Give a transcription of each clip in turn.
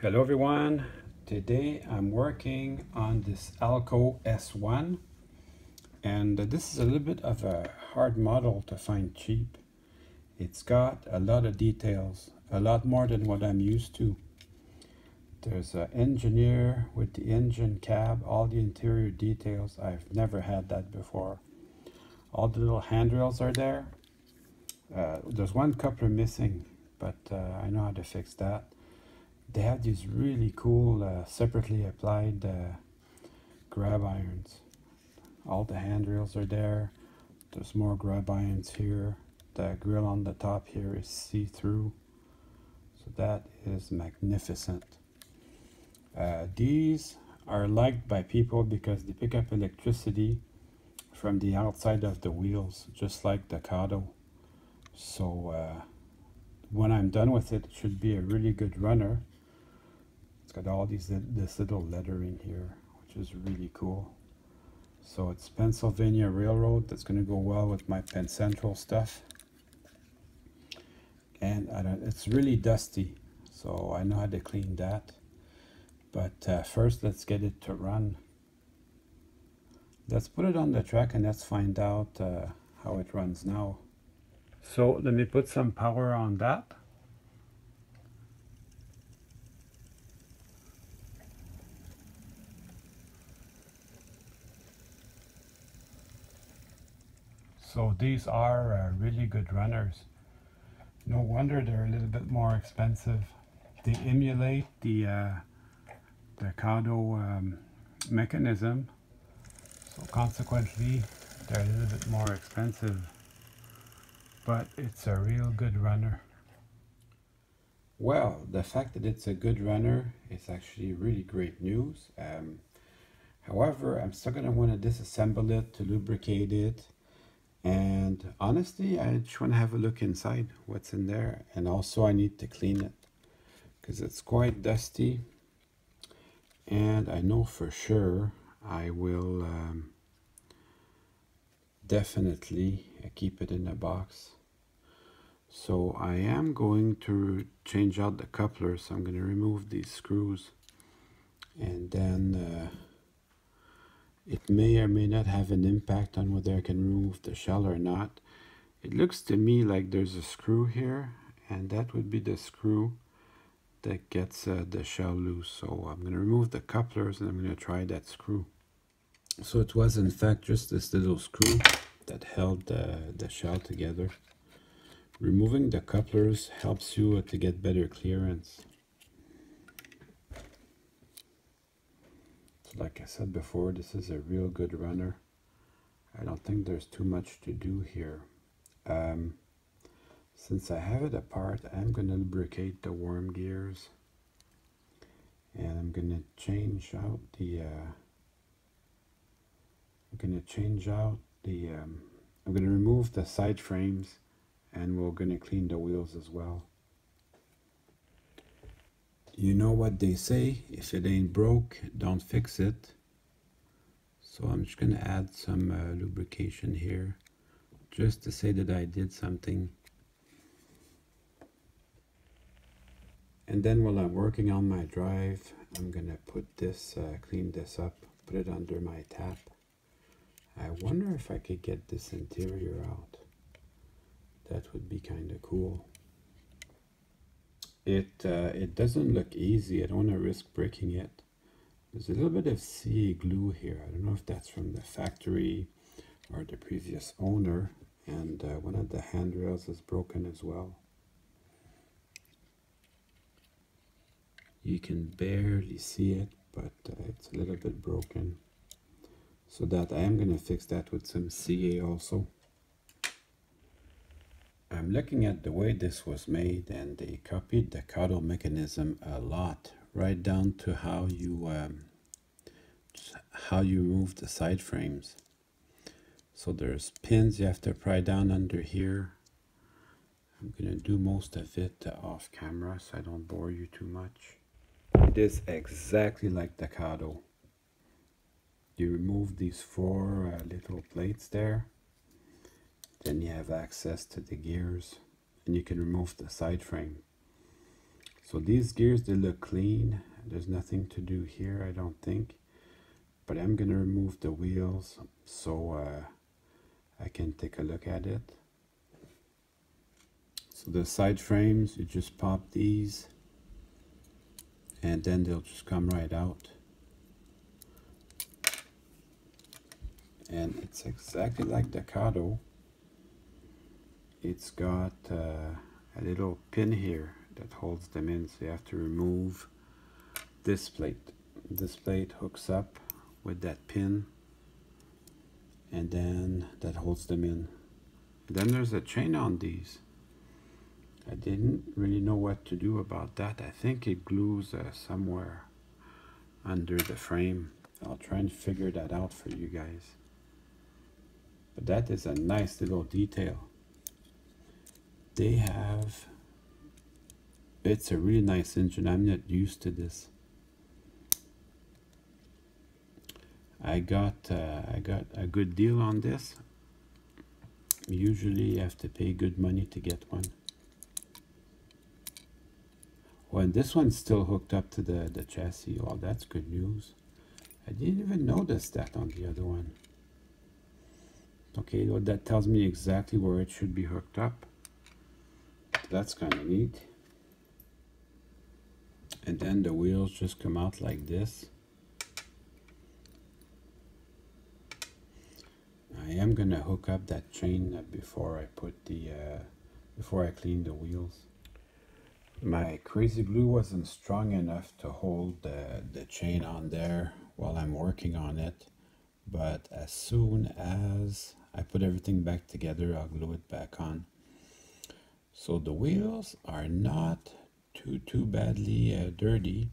Hello everyone, today I'm working on this Alco S1 and this is a little bit of a hard model to find cheap. It's got a lot of details, a lot more than what I'm used to. There's an engineer with the engine cab, all the interior details. I've never had that before. All the little handrails are there. There's one coupler missing, but I know how to fix that. They have these really cool separately applied grab irons. All the handrails are there. There's more grab irons here. The grill on the top here is see-through. So that is magnificent. These are liked by people because they pick up electricity from the outside of the wheels, just like the Kato. So when I'm done with it, it should be a really good runner. It's got all this little lettering here, which is really cool. So it's Pennsylvania Railroad. That's going to go well with my Penn Central stuff. And it's really dusty, so I know how to clean that. But first, let's get it to run. Let's put it on the track and let's find out how it runs now. So let me put some power on that. So these are really good runners. No wonder they're a little bit more expensive. They emulate the Kato mechanism, so consequently they're a little bit more expensive, but it's a real good runner. Well, the fact that it's a good runner is actually really great news. However, I'm still going to want to disassemble it to lubricate it. And honestly, I just want to have a look inside what's in there. And also I need to clean it because it's quite dusty. And I know for sure I will definitely keep it in a box. So I am going to change out the couplers. So I'm going to remove these screws. And then it may or may not have an impact on whether I can remove the shell or not. It looks to me like there's a screw here, and that would be the screw that gets the shell loose. So I'm going to remove the couplers and I'm going to try that screw. So it was in fact just this little screw that held the shell together. Removing the couplers helps you to get better clearance. Like I said before, this is a real good runner. I don't think there's too much to do here. Since I have it apart, I'm going to lubricate the worm gears. And I'm going to change out the I'm going to remove the side frames, and we're going to clean the wheels as well. You know what they say, if it ain't broke, don't fix it. So I'm just going to add some lubrication here, just to say that I did something. And then while I'm working on my drive, I'm going to put this, clean this up, put it under my tap. I wonder if I could get this interior out. That would be kind of cool. It doesn't look easy. I don't want to risk breaking it. There's a little bit of CA glue here. I don't know if that's from the factory or the previous owner. And one of the handrails is broken as well. You can barely see it, but it's a little bit broken. So that I am going to fix that with some CA also. I'm looking at the way this was made, and they copied the Kato mechanism a lot, right down to how you remove the side frames. So there's pins you have to pry down under here. I'm going to do most of it off camera so I don't bore you too much. It is exactly like the Kato. You remove these four little plates there. Then you have access to the gears, and you can remove the side frame. So these gears, they look clean. There's nothing to do here, I don't think. But I'm gonna remove the wheels so I can take a look at it. So the side frames, you just pop these and then they'll just come right out. And it's exactly like the Kato. It's got a little pin here that holds them in, so you have to remove this plate. This plate hooks up with that pin, and then that holds them in. And then there's a chain on these. I didn't really know what to do about that. I think it glues somewhere under the frame. I'll try and figure that out for you guys. But that is a nice little detail. They have, it's a really nice engine. I'm not used to this. I got a good deal on this. Usually you have to pay good money to get one. Well, and this one's still hooked up to the chassis. Oh, that's good news. I didn't even notice that on the other one. Okay, well, that tells me exactly where it should be hooked up. That's kind of neat. And then the wheels just come out like this. I am gonna hook up that chain before I put the before I clean the wheels. My crazy glue wasn't strong enough to hold the chain on there while I'm working on it, but as soon as I put everything back together, I'll glue it back on. So the wheels are not too badly dirty.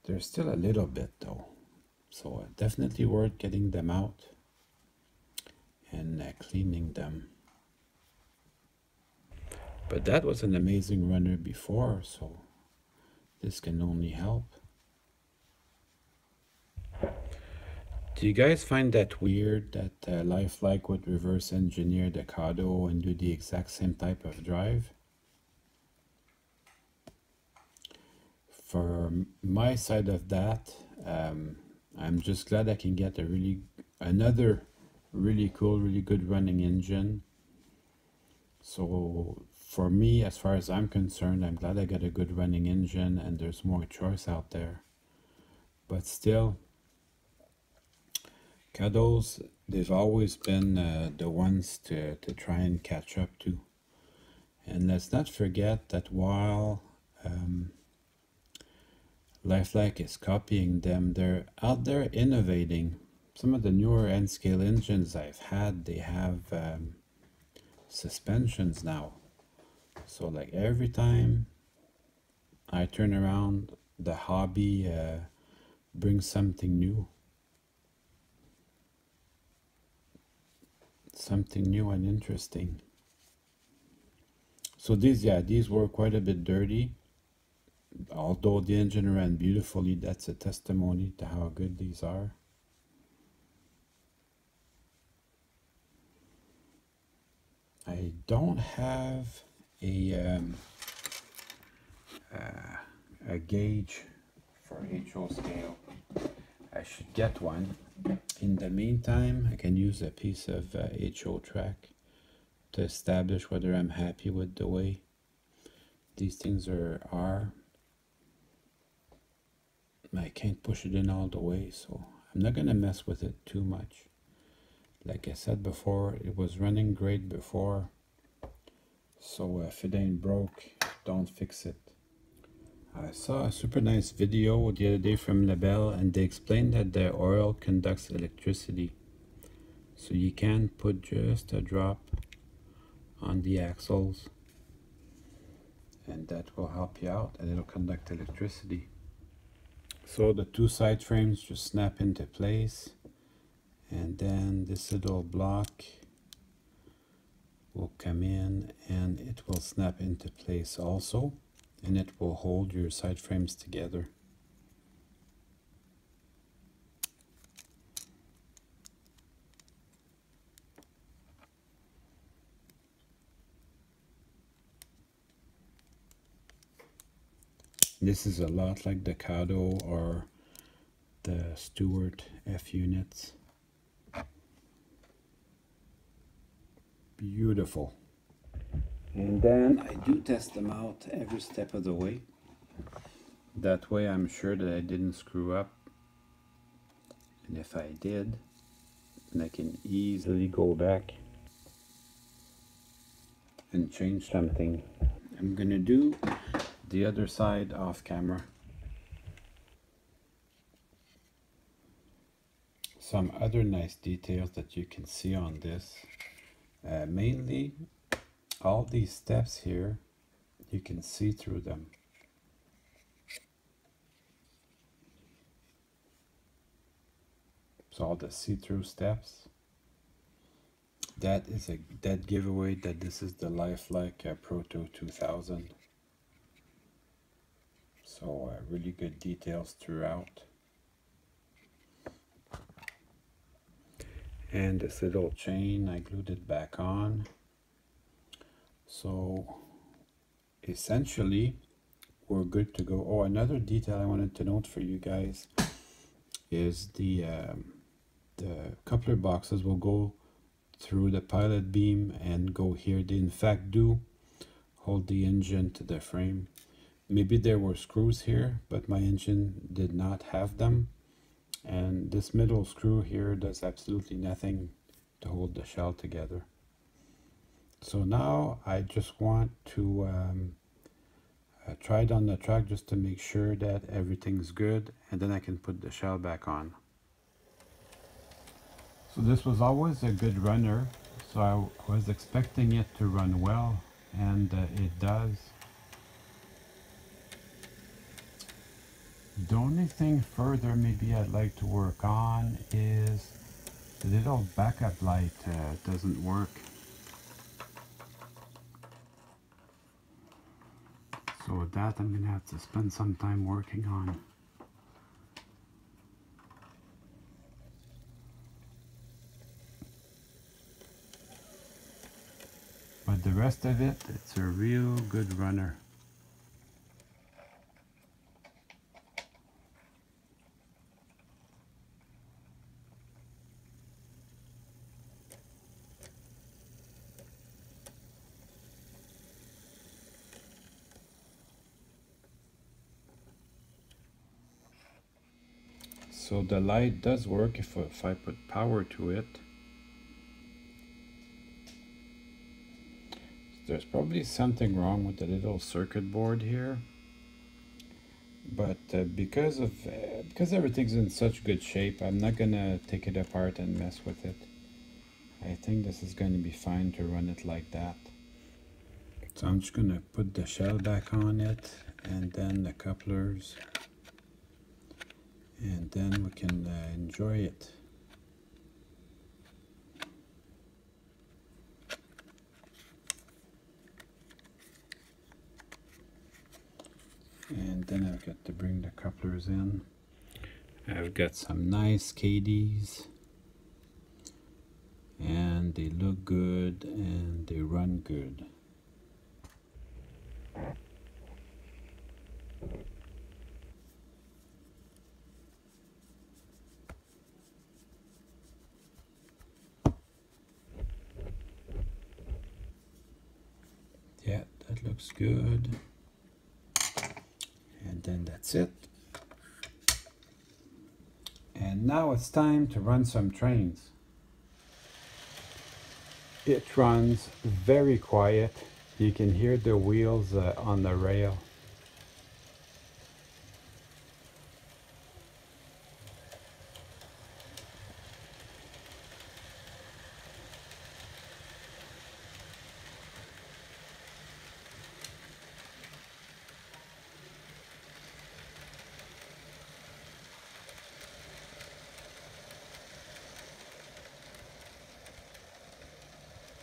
There's still a little bit though, so definitely worth getting them out and cleaning them. But that was an amazing runner before, so this can only help. Do you guys find that weird that Lifelike would reverse engineer the Kato and do the exact same type of drive? For my side of that, I'm just glad I can get another really cool, really good running engine. So for me, as far as I'm concerned, I'm glad I got a good running engine and there's more choice out there. But still, Katos, they've always been the ones to try and catch up to. And let's not forget that while Lifelike is copying them, they're out there innovating. Some of the newer N-scale engines I've had, they have suspensions now. So like every time I turn around, the hobby brings something new. Something new and interesting. So these were quite a bit dirty. Although the engine ran beautifully, that's a testimony to how good these are. I don't have a gauge for HO scale. I should get one. In the meantime, I can use a piece of HO track to establish whether I'm happy with the way these things are. I can't push it in all the way, so I'm not gonna mess with it too much. Like I said before, it was running great before, so if it ain't broke, don't fix it. I saw a super nice video the other day from Labelle, and they explained that the oil conducts electricity. So you can put just a drop on the axles, and that will help you out, and it'll conduct electricity. So the two side frames just snap into place, and then this little block will come in and it will snap into place also, and it will hold your side frames together. This is a lot like the Kato or the Stewart F units. Beautiful. And then I do test them out every step of the way. That way I'm sure that I didn't screw up. And if I did, then I can easily go back and change something. I'm gonna do the other side off camera. Some other nice details that you can see on this. Mainly all these steps here, you can see through them. So all the see-through steps, that is a dead giveaway that this is the lifelike Proto 2000. So really good details throughout. And this little chain, I glued it back on. So essentially we're good to go. Oh, another detail I wanted to note for you guys is the coupler boxes will go through the pilot beam and go here. They in fact do hold the engine to the frame. Maybe there were screws here, but my engine did not have them. And this middle screw here does absolutely nothing to hold the shell together. So now I just want to try it on the track just to make sure that everything's good, and then I can put the shell back on. So this was always a good runner, so I was expecting it to run well, and it does. The only thing further maybe I'd like to work on is the little backup light doesn't work. So that I'm gonna have to spend some time working on. But the rest of it, it's a real good runner. So the light does work if I put power to it. There's probably something wrong with the little circuit board here. But because everything's in such good shape, I'm not gonna take it apart and mess with it. I think this is gonna be fine to run it like that. So I'm just gonna put the shell back on it, and then the couplers, and then we can enjoy it. And then I've got to bring the couplers in. I've got some nice KDs, and they look good and they run good. Yeah, that looks good. And then that's it. And now it's time to run some trains. It runs very quiet. You can hear the wheels on the rail.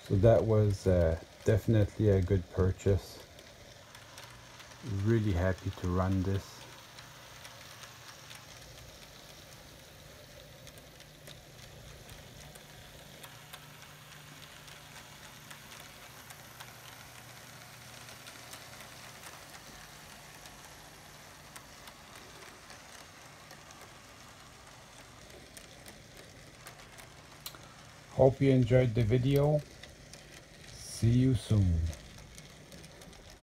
So that was definitely a good purchase. Really happy to run this. Hope you enjoyed the video. See you soon.